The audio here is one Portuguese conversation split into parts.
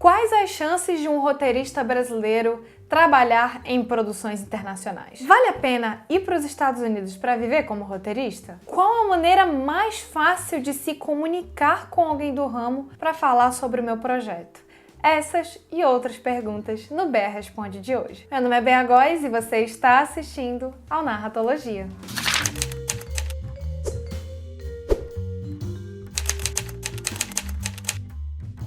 Quais as chances de um roteirista brasileiro trabalhar em produções internacionais? Vale a pena ir para os Estados Unidos para viver como roteirista? Qual a maneira mais fácil de se comunicar com alguém do ramo para falar sobre o meu projeto? Essas e outras perguntas no BR Responde de hoje. Meu nome é Bea Góes e você está assistindo ao Narratologia.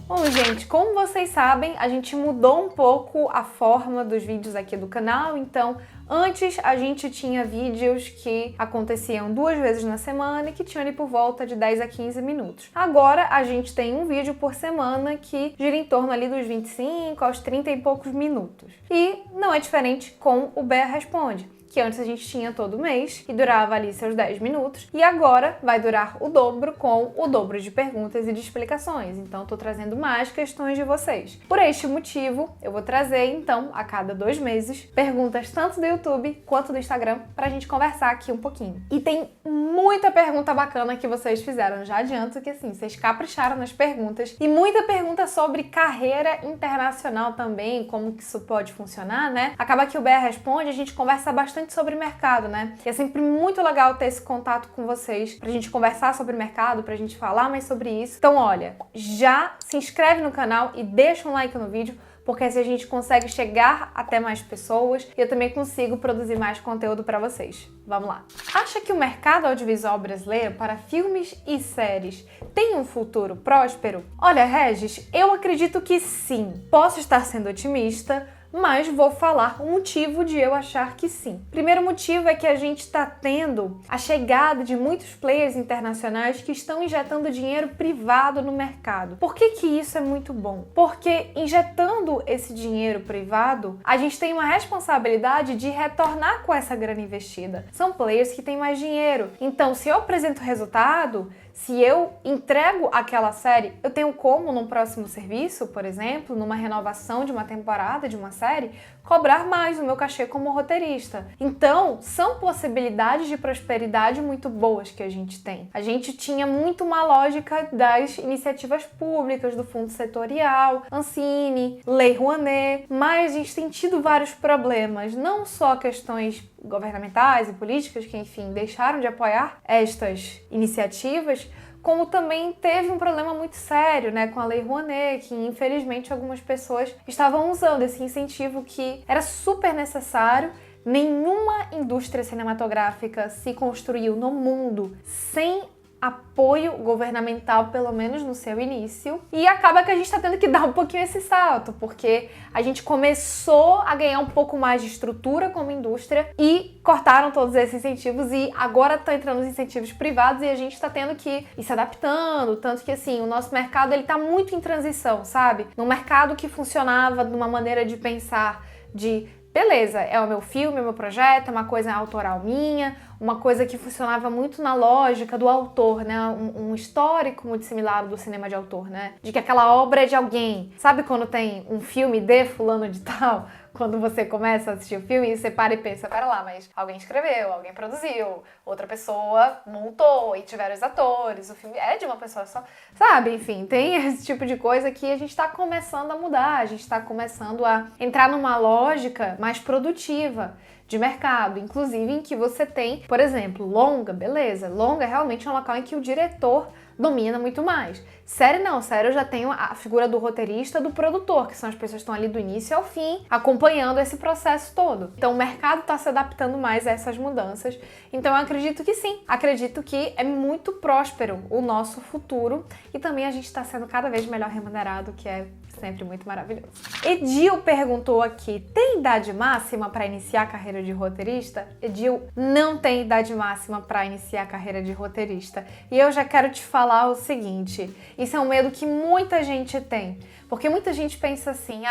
Bom, gente, como vocês sabem, a gente mudou um pouco a forma dos vídeos aqui do canal, então antes a gente tinha vídeos que aconteciam 2 vezes na semana e que tinham ali por volta de 10 a 15 minutos. Agora a gente tem um vídeo por semana que gira em torno ali dos 25 aos 30 e poucos minutos. E não é diferente com o BR Responde, que antes a gente tinha todo mês e durava ali seus 10 minutos, e agora vai durar o dobro com o dobro de perguntas e de explicações. Então tô trazendo mais questões de vocês. Por este motivo, eu vou trazer então a cada 2 meses perguntas tanto do YouTube quanto do Instagram pra gente conversar aqui um pouquinho. E tem muita pergunta bacana que vocês fizeram. Já adianto que assim, vocês capricharam nas perguntas e muita pergunta sobre carreira internacional também, como que isso pode funcionar, né? Acaba que o BR Responde, a gente conversa bastante sobre mercado, né? E é sempre muito legal ter esse contato com vocês, pra gente conversar sobre mercado, pra gente falar mais sobre isso. Então, olha, já se inscreve no canal e deixa um like no vídeo, porque assim a gente consegue chegar até mais pessoas e eu também consigo produzir mais conteúdo para vocês. Vamos lá! Acha que o mercado audiovisual brasileiro para filmes e séries tem um futuro próspero? Olha, Regis, eu acredito que sim. Posso estar sendo otimista, mas vou falar o motivo de eu achar que sim. Primeiro motivo é que a gente está tendo a chegada de muitos players internacionais que estão injetando dinheiro privado no mercado. Por que isso é muito bom? Porque injetando esse dinheiro privado, a gente tem uma responsabilidade de retornar com essa grana investida. São players que têm mais dinheiro. Então, se eu apresento resultado, se eu entrego aquela série, eu tenho como, num próximo serviço, por exemplo, numa renovação de uma temporada de uma série, cobrar mais o meu cachê como roteirista. Então, são possibilidades de prosperidade muito boas que a gente tem. A gente tinha muito uma lógica das iniciativas públicas, do fundo setorial, Ancine, Lei Rouanet, mas a gente tem tido vários problemas, não só questões governamentais e políticas que, enfim, deixaram de apoiar estas iniciativas, como também teve um problema muito sério, né, com a Lei Rouanet, que infelizmente algumas pessoas estavam usando esse incentivo que era super necessário. Nenhuma indústria cinematográfica se construiu no mundo sem apoio governamental, pelo menos no seu início, e acaba que a gente está tendo que dar um pouquinho esse salto, porque a gente começou a ganhar um pouco mais de estrutura como indústria e cortaram todos esses incentivos e agora estão entrando os incentivos privados e a gente está tendo que ir se adaptando, tanto que assim, o nosso mercado ele está muito em transição, sabe? Num mercado que funcionava de uma maneira de pensar de beleza, é o meu filme, é o meu projeto, é uma coisa autoral minha, uma coisa que funcionava muito na lógica do autor, né? Um histórico muito similar do cinema de autor, né? De que aquela obra é de alguém. Sabe quando tem um filme de fulano de tal? Quando você começa a assistir o filme e você para e pensa, pera lá, mas alguém escreveu, alguém produziu, outra pessoa montou e tiveram os atores, o filme é de uma pessoa só. Sabe, enfim, tem esse tipo de coisa que a gente tá começando a mudar, a gente tá começando a entrar numa lógica mais produtiva de mercado, inclusive em que você tem, por exemplo, longa, beleza, longa realmente é um local em que o diretor domina muito mais. Série não, série eu já tenho a figura do roteirista, do produtor, que são as pessoas que estão ali do início ao fim, acompanhando esse processo todo. Então o mercado está se adaptando mais a essas mudanças. Então eu acredito que sim, acredito que é muito próspero o nosso futuro e também a gente está sendo cada vez melhor remunerado, que é sempre muito maravilhoso. Edil perguntou aqui, tem idade máxima para iniciar a carreira de roteirista? Edil, não tem idade máxima para iniciar a carreira de roteirista. E eu já quero te falar o seguinte, isso é um medo que muita gente tem, porque muita gente pensa assim,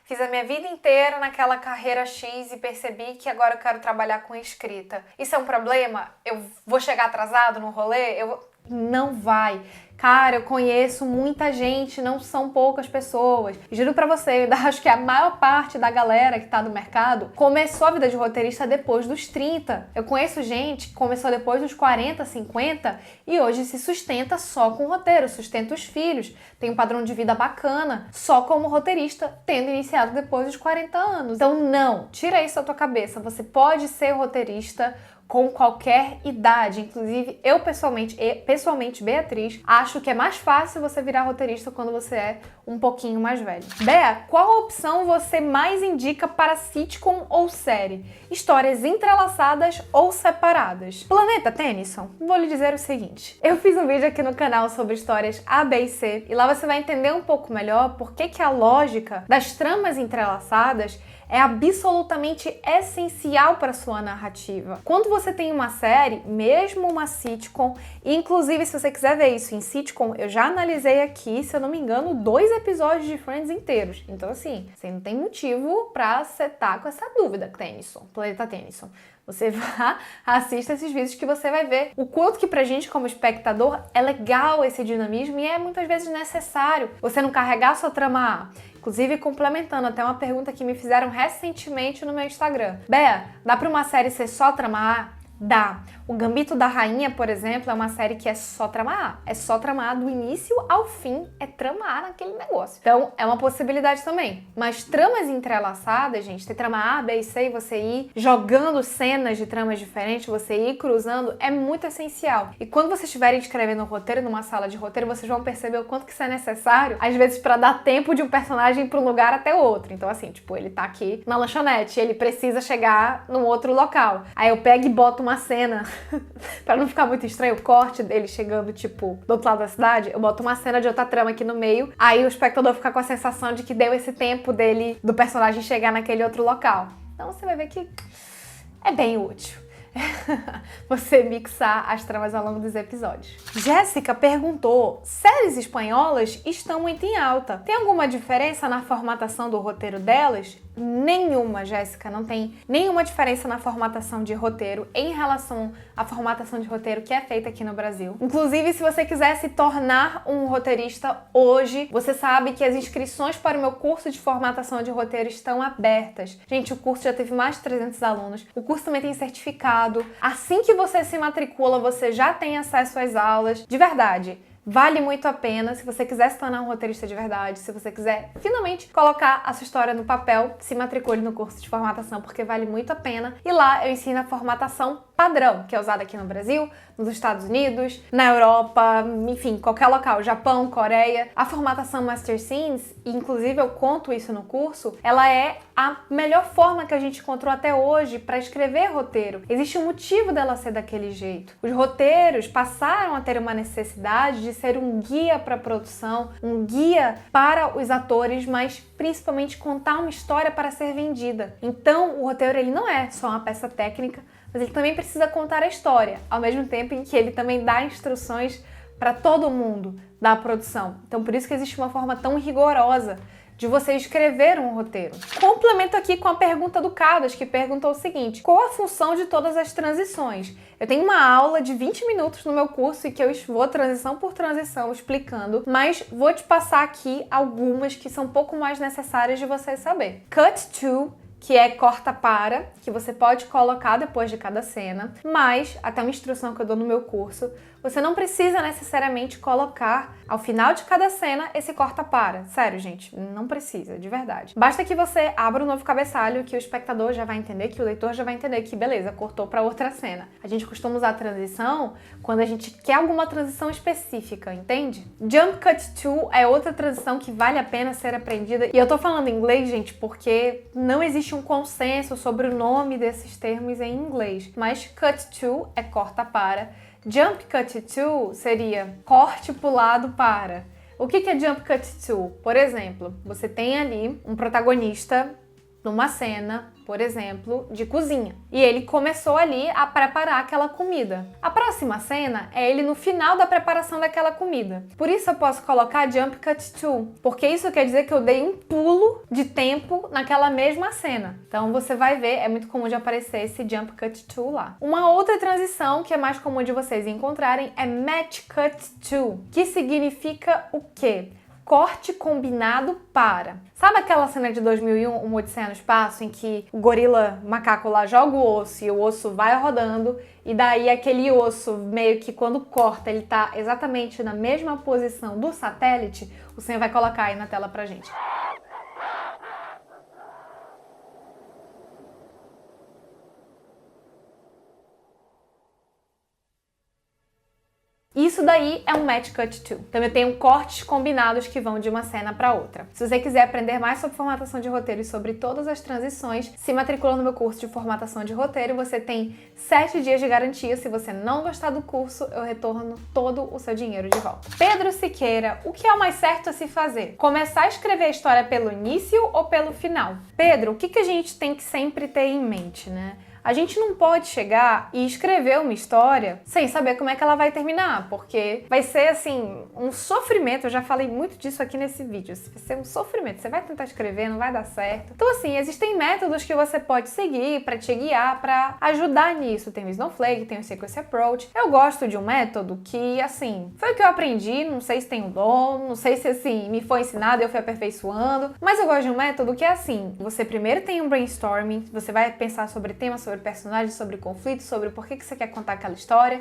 fiz a minha vida inteira naquela carreira X e percebi que agora eu quero trabalhar com escrita. Isso é um problema? Eu vou chegar atrasado no rolê? Não vai. Cara, eu conheço muita gente, não são poucas pessoas. Juro pra você, eu acho que a maior parte da galera que tá no mercado começou a vida de roteirista depois dos 30. Eu conheço gente que começou depois dos 40, 50 e hoje se sustenta só com roteiro, sustenta os filhos, tem um padrão de vida bacana, só como roteirista, tendo iniciado depois dos 40 anos. Então não, tira isso da tua cabeça, você pode ser roteirista com qualquer idade. Inclusive, eu pessoalmente, Beatriz, acho que é mais fácil você virar roteirista quando você é um pouquinho mais velho. Bea, qual opção você mais indica para sitcom ou série? Histórias entrelaçadas ou separadas? Planeta Tennyson, vou lhe dizer o seguinte. Eu fiz um vídeo aqui no canal sobre histórias A, B e C, e lá você vai entender um pouco melhor por que a lógica das tramas entrelaçadas é absolutamente essencial para sua narrativa. Quando você tem uma série, mesmo uma sitcom, e inclusive se você quiser ver isso em sitcom, eu já analisei aqui, se eu não me engano, 2 episódios de Friends inteiros. Então assim, você não tem motivo para setar com essa dúvida, Tennyson, Planeta Tennyson. Você vá, assista esses vídeos que você vai ver o quanto que pra gente como espectador é legal esse dinamismo e é muitas vezes necessário você não carregar sua trama A. Inclusive, complementando até uma pergunta que me fizeram recentemente no meu Instagram. Bea, dá pra uma série ser só trama A? Dá. O Gambito da Rainha, por exemplo, é uma série que é só trama A. É só trama A do início ao fim, é trama A naquele negócio. Então, é uma possibilidade também. Mas tramas entrelaçadas, gente, ter trama A, B e C e você ir jogando cenas de tramas diferentes, você ir cruzando, é muito essencial. E quando vocês estiverem escrevendo um roteiro numa sala de roteiro, vocês vão perceber o quanto que isso é necessário, às vezes para dar tempo de um personagem para um lugar até outro. Então, assim, tipo, ele tá aqui na lanchonete, ele precisa chegar num outro local. Aí eu pego e boto uma cena pra não ficar muito estranho o corte dele chegando, tipo, do outro lado da cidade, eu boto uma cena de outra trama aqui no meio, aí o espectador fica com a sensação de que deu esse tempo dele, do personagem chegar naquele outro local. Então você vai ver que é bem útil você mixar as tramas ao longo dos episódios. Jéssica perguntou: séries espanholas estão muito em alta. Tem alguma diferença na formatação do roteiro delas? Nenhuma, Jéssica, não tem nenhuma diferença na formatação de roteiro em relação à formatação de roteiro que é feita aqui no Brasil. Inclusive, se você quiser se tornar um roteirista hoje, você sabe que as inscrições para o meu curso de formatação de roteiro estão abertas. Gente, o curso já teve mais de 300 alunos. O curso também tem certificado. Assim que você se matricula, você já tem acesso às aulas. De verdade, vale muito a pena se você quiser se tornar um roteirista de verdade, se você quiser finalmente colocar a sua história no papel, se matricule no curso de formatação, porque vale muito a pena. E lá eu ensino a formatação padrão, que é usada aqui no Brasil, nos Estados Unidos, na Europa, enfim, qualquer local, Japão, Coreia. A formatação Master Scenes, e inclusive eu conto isso no curso, ela é a melhor forma que a gente encontrou até hoje para escrever roteiro. Existe um motivo dela ser daquele jeito. Os roteiros passaram a ter uma necessidade de ser um guia para a produção, um guia para os atores, mas principalmente contar uma história para ser vendida. Então, o roteiro ele não é só uma peça técnica, mas ele também precisa contar a história, ao mesmo tempo em que ele também dá instruções para todo mundo da produção. Então, por isso que existe uma forma tão rigorosa de você escrever um roteiro. Complemento aqui com a pergunta do Carlos, que perguntou o seguinte: qual a função de todas as transições? Eu tenho uma aula de 20 minutos no meu curso e que eu vou transição por transição explicando, mas vou te passar aqui algumas que são um pouco mais necessárias de você saber. Cut to, que é corta para, que você pode colocar depois de cada cena, mas, até uma instrução que eu dou no meu curso, você não precisa necessariamente colocar ao final de cada cena esse corta para. Sério, gente, não precisa, de verdade. Basta que você abra um novo cabeçalho que o espectador já vai entender, que o leitor já vai entender que, beleza, cortou para outra cena. A gente costuma usar a transição quando a gente quer alguma transição específica, entende? Jump cut to é outra transição que vale a pena ser aprendida. E eu tô falando em inglês, gente, porque não existe um consenso sobre o nome desses termos em inglês. Mas cut to é corta para. Jump cut to seria corte pulado para. O que é jump cut to? Por exemplo, você tem ali um protagonista numa cena, por exemplo, de cozinha. E ele começou ali a preparar aquela comida. A próxima cena é ele no final da preparação daquela comida. Por isso eu posso colocar jump cut to, porque isso quer dizer que eu dei um pulo de tempo naquela mesma cena. Então você vai ver, é muito comum de aparecer esse jump cut to lá. Uma outra transição que é mais comum de vocês encontrarem é match cut to, que significa o quê? Corte combinado para. Sabe aquela cena de 2001, Uma Odisseia no Espaço, em que o gorila macaco lá joga o osso e o osso vai rodando e daí aquele osso meio que quando corta ele tá exatamente na mesma posição do satélite? O Sam vai colocar aí na tela pra gente. Isso daí é um match cut to. Também tem cortes combinados que vão de uma cena para outra. Se você quiser aprender mais sobre formatação de roteiro e sobre todas as transições, se matricula no meu curso de formatação de roteiro. Você tem 7 dias de garantia. Se você não gostar do curso, eu retorno todo o seu dinheiro de volta. Pedro Siqueira, o que é o mais certo a se fazer? Começar a escrever a história pelo início ou pelo final? Pedro, o que a gente tem que sempre ter em mente, né? A gente não pode chegar e escrever uma história sem saber como é que ela vai terminar, porque vai ser, assim, um sofrimento. Eu já falei muito disso aqui nesse vídeo. Vai ser um sofrimento. Você vai tentar escrever, não vai dar certo. Então, assim, existem métodos que você pode seguir para te guiar, para ajudar nisso. Tem o Snowflake, tem o Sequence Approach. Eu gosto de um método que, assim, foi o que eu aprendi. Não sei se tem um dom, não sei se, assim, me foi ensinado e eu fui aperfeiçoando. Mas eu gosto de um método que é assim. Você primeiro tem um brainstorming, você vai pensar sobre temas, sobre personagens, sobre conflitos, sobre por que você quer contar aquela história.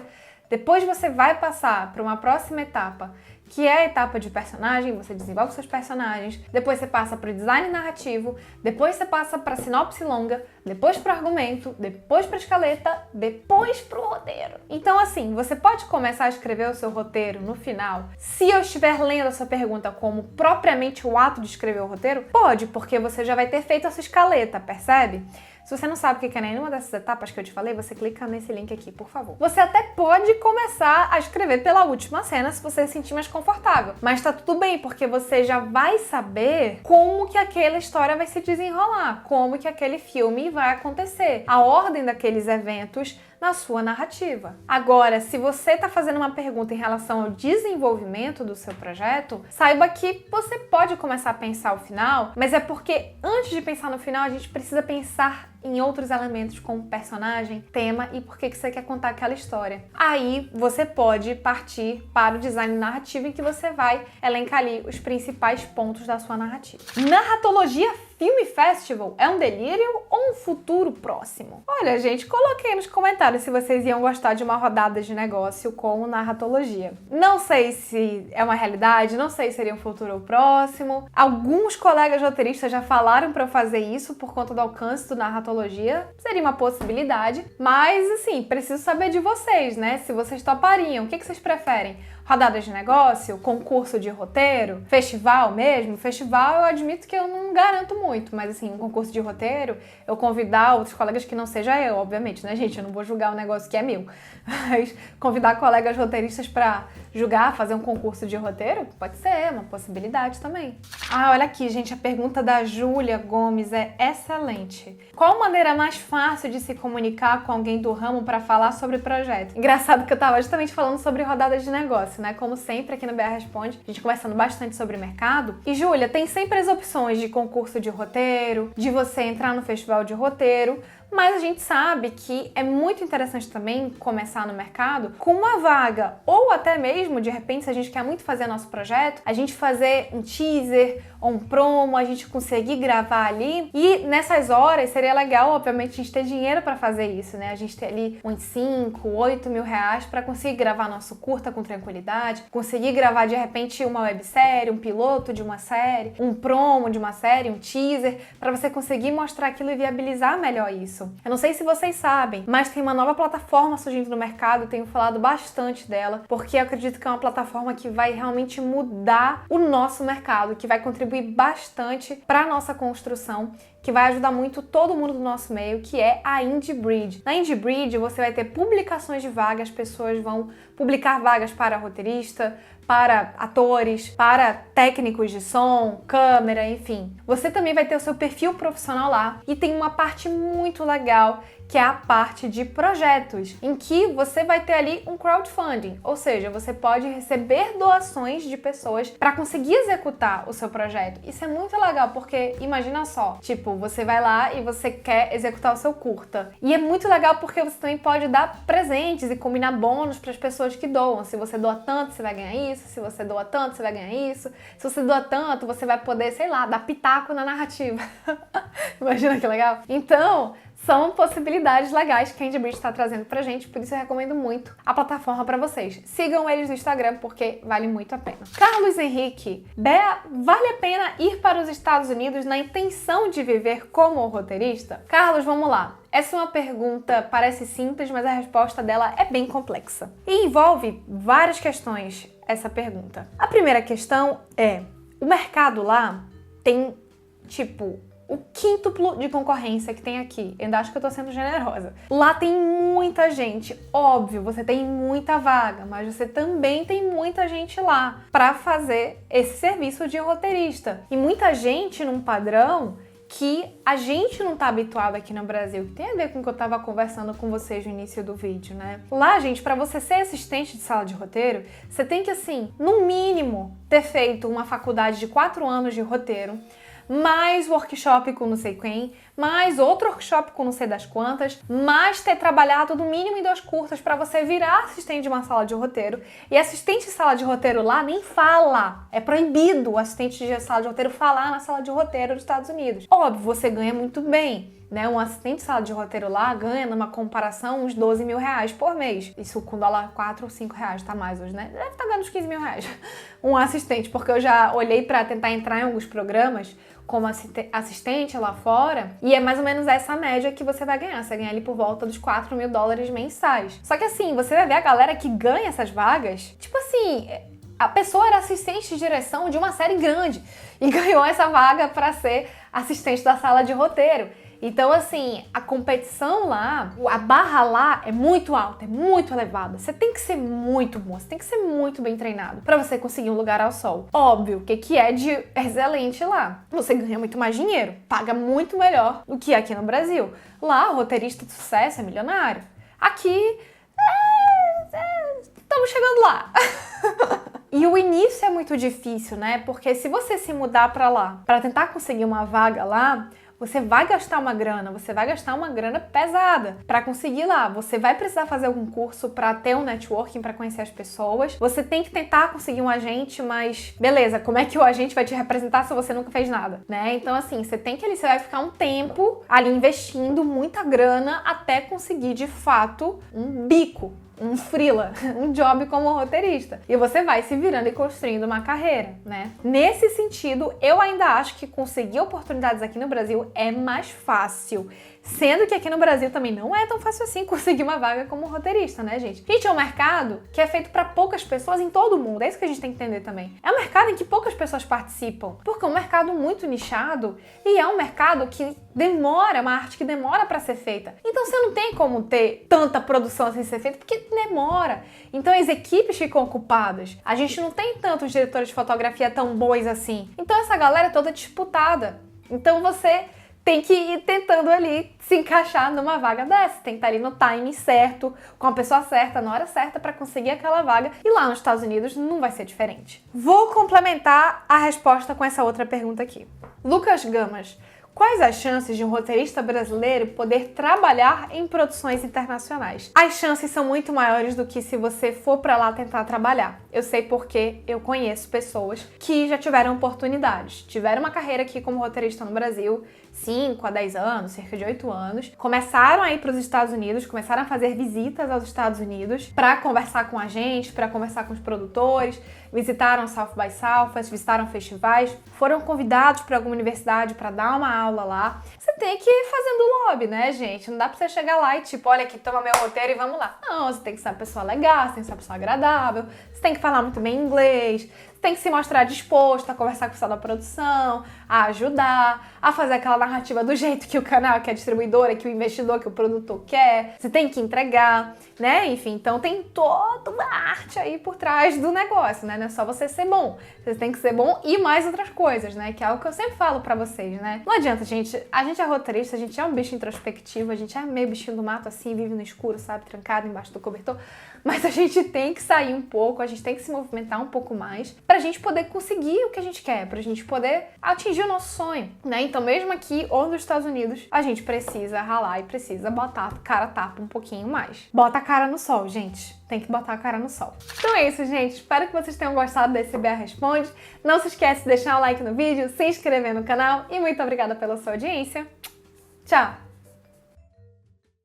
Depois você vai passar para uma próxima etapa, que é a etapa de personagem, você desenvolve seus personagens, depois você passa para o design narrativo, depois você passa para sinopse longa, depois para o argumento, depois para a escaleta, depois para o roteiro. Então, assim, você pode começar a escrever o seu roteiro no final. Se eu estiver lendo a sua pergunta como propriamente o ato de escrever o roteiro, pode, porque você já vai ter feito a sua escaleta, percebe? Se você não sabe o que é nenhuma dessas etapas que eu te falei, você clica nesse link aqui, por favor. Você até pode começar a escrever pela última cena se você se sentir mais confortável. Mas tá tudo bem, porque você já vai saber como que aquela história vai se desenrolar, como que aquele filme vai acontecer, a ordem daqueles eventos na sua narrativa. Agora, se você está fazendo uma pergunta em relação ao desenvolvimento do seu projeto, saiba que você pode começar a pensar o final, mas é porque antes de pensar no final, a gente precisa pensar em outros elementos como personagem, tema e por que você quer contar aquela história. Aí você pode partir para o design narrativo em que você vai elencar ali os principais pontos da sua narrativa. Narratologia Film Festival é um delírio ou um futuro próximo? Olha, gente, coloquei nos comentários se vocês iam gostar de uma rodada de negócio com narratologia. Não sei se é uma realidade, não sei se seria um futuro próximo. Alguns colegas roteiristas já falaram para eu fazer isso por conta do alcance do narratologia. Seria uma possibilidade, mas assim, preciso saber de vocês, né? Se vocês topariam, o que vocês preferem? Rodadas de negócio, concurso de roteiro, festival mesmo? Festival eu admito que eu não garanto muito, mas assim, um concurso de roteiro, eu convidar outros colegas que não seja eu, obviamente, né, gente? Eu não vou julgar um negócio que é meu, mas convidar colegas roteiristas para julgar, fazer um concurso de roteiro, pode ser, uma possibilidade também. Ah, olha aqui, gente, a pergunta da Júlia Gomes é excelente. Qual a maneira mais fácil de se comunicar com alguém do ramo para falar sobre o projeto? Engraçado que eu tava justamente falando sobre rodadas de negócio, né? Como sempre aqui no BR Responde, a gente conversando bastante sobre mercado. E Júlia, tem sempre as opções de concurso de roteiro, de você entrar no festival de roteiro, mas a gente sabe que é muito interessante também começar no mercado com uma vaga, ou até mesmo, de repente, se a gente quer muito fazer nosso projeto, a gente fazer um teaser ou um promo, a gente conseguir gravar ali. E nessas horas seria legal, obviamente, a gente ter dinheiro para fazer isso, né? A gente ter ali uns 5, 8 mil reais para conseguir gravar nosso curta com tranquilidade, conseguir gravar de repente uma websérie, um piloto de uma série, um promo de uma série, um teaser, para você conseguir mostrar aquilo e viabilizar melhor isso. Eu não sei se vocês sabem, mas tem uma nova plataforma surgindo no mercado, eu tenho falado bastante dela, porque eu acredito que é uma plataforma que vai realmente mudar o nosso mercado, que vai contribuir bastante para a nossa construção, que vai ajudar muito todo mundo do nosso meio, que é a IndieBreed. Na IndieBreed você vai ter publicações de vagas, pessoas vão publicar vagas para roteirista, para atores, para técnicos de som, câmera, enfim. Você também vai ter o seu perfil profissional lá e tem uma parte muito legal que é a parte de projetos, em que você vai ter ali um crowdfunding, ou seja, você pode receber doações de pessoas para conseguir executar o seu projeto. Isso é muito legal, porque imagina só, tipo, você vai lá e você quer executar o seu curta. E é muito legal porque você também pode dar presentes e combinar bônus para as pessoas que doam. Se você doa tanto, você vai ganhar isso. Se você doa tanto, você vai ganhar isso. Se você doa tanto, você vai poder, sei lá, dar pitaco na narrativa. Imagina que legal? Então, são possibilidades legais que a Handbridge está trazendo pra gente, por isso eu recomendo muito a plataforma para vocês. Sigam eles no Instagram porque vale muito a pena. Carlos Henrique, Bea, vale a pena ir para os Estados Unidos na intenção de viver como roteirista? Carlos, vamos lá. Essa é uma pergunta, parece simples, mas a resposta dela é bem complexa. E envolve várias questões essa pergunta. A primeira questão é, o mercado lá tem, tipo, o quíntuplo de concorrência que tem aqui. Eu ainda acho que eu tô sendo generosa. Lá tem muita gente. Óbvio, você tem muita vaga, mas você também tem muita gente lá para fazer esse serviço de roteirista. E muita gente num padrão que a gente não tá habituado aqui no Brasil, que tem a ver com o que eu tava conversando com vocês no início do vídeo, né? Lá, gente, para você ser assistente de sala de roteiro, você tem que, assim, no mínimo, ter feito uma faculdade de 4 anos de roteiro, mais workshop com não sei quem, mais outro workshop com não sei das quantas, mais ter trabalhado no mínimo em 2 curtas para você virar assistente de uma sala de roteiro. E assistente de sala de roteiro lá nem fala. É proibido o assistente de sala de roteiro falar na sala de roteiro dos Estados Unidos. Óbvio, você ganha muito bem, né? Um assistente de sala de roteiro lá ganha, numa comparação, uns 12 mil reais por mês. Isso com dólar 4 ou 5 reais, tá mais hoje, né? Deve estar ganhando uns 15 mil reais. Um assistente, porque eu já olhei para tentar entrar em alguns programas como assistente lá fora, e é mais ou menos essa média que você vai ganhar. Você vai ganhar ali por volta dos 4 mil dólares mensais. Só que assim, você vai ver a galera que ganha essas vagas, tipo assim, a pessoa era assistente de direção de uma série grande e ganhou essa vaga para ser assistente da sala de roteiro. Então, assim, a competição lá, a barra lá é muito alta, é muito elevada. Você tem que ser muito bom, você tem que ser muito bem treinado para você conseguir um lugar ao sol. Óbvio, o que é de excelente lá? Você ganha muito mais dinheiro, paga muito melhor do que aqui no Brasil. Lá, o roteirista de sucesso é milionário. Aqui, estamos chegando lá. E o início é muito difícil, né? Porque se você se mudar para lá, para tentar conseguir uma vaga lá, você vai gastar uma grana, você vai gastar uma grana pesada para conseguir lá. Você vai precisar fazer algum curso para ter um networking, para conhecer as pessoas. Você tem que tentar conseguir um agente, mas beleza, como é que o agente vai te representar se você nunca fez nada, né? Então assim, você vai ficar um tempo ali investindo muita grana até conseguir de fato um bico, um freela, um job como roteirista. E você vai se virando e construindo uma carreira, né? Nesse sentido, eu ainda acho que conseguir oportunidades aqui no Brasil é mais fácil. Sendo que aqui no Brasil também não é tão fácil assim conseguir uma vaga como roteirista, né, gente? Gente, é um mercado que é feito para poucas pessoas em todo o mundo. É isso que a gente tem que entender também. É um mercado em que poucas pessoas participam, porque é um mercado muito nichado e é um mercado que demora, uma arte que demora para ser feita. Então você não tem como ter tanta produção assim ser feita, porque demora. Então as equipes ficam ocupadas. A gente não tem tantos diretores de fotografia tão bons assim. Então essa galera é toda disputada. Então você tem que ir tentando ali se encaixar numa vaga dessa. Tem que estar ali no timing certo, com a pessoa certa, na hora certa para conseguir aquela vaga. E lá nos Estados Unidos não vai ser diferente. Vou complementar a resposta com essa outra pergunta aqui. Lucas Gamas. Quais as chances de um roteirista brasileiro poder trabalhar em produções internacionais? As chances são muito maiores do que se você for para lá tentar trabalhar. Eu sei porque eu conheço pessoas que já tiveram oportunidades. Tiveram uma carreira aqui como roteirista no Brasil, 5 a 10 anos, cerca de 8 anos. Começaram a ir para os Estados Unidos, começaram a fazer visitas aos Estados Unidos para conversar com a gente, para conversar com os produtores, visitaram South by Southwest, visitaram festivais, foram convidados para alguma universidade para dar uma aula lá. Você tem que ir fazendo lobby, né, gente? Não dá pra você chegar lá e tipo, olha aqui, toma meu roteiro e vamos lá. Não, você tem que ser uma pessoa legal, você tem que ser uma pessoa agradável, você tem que falar muito bem inglês, você tem que se mostrar disposto a conversar com o pessoal da produção, a ajudar, a fazer aquela narrativa do jeito que o canal, que a distribuidora, que o investidor, que o produtor quer. Você tem que entregar, né? Enfim, então tem toda uma arte aí por trás do negócio, né? Não é só você ser bom. Você tem que ser bom e mais outras coisas, né? Que é algo que eu sempre falo pra vocês, né? Não adianta, gente. A gente é roteirista, a gente é um bicho introspectivo, a gente é meio bichinho do mato assim, vive no escuro, sabe? Trancado embaixo do cobertor. Mas a gente tem que sair um pouco, a gente tem que se movimentar um pouco mais pra gente poder conseguir o que a gente quer, pra gente poder atingir o nosso sonho, né? Então mesmo aqui ou nos Estados Unidos, a gente precisa ralar e precisa botar a cara a tapa um pouquinho mais. Bota a cara no sol, gente. Tem que botar a cara no sol. Então é isso, gente. Espero que vocês tenham gostado desse BA Responde. Não se esquece de deixar um like no vídeo, se inscrever no canal e muito obrigada pela sua audiência. Tchau!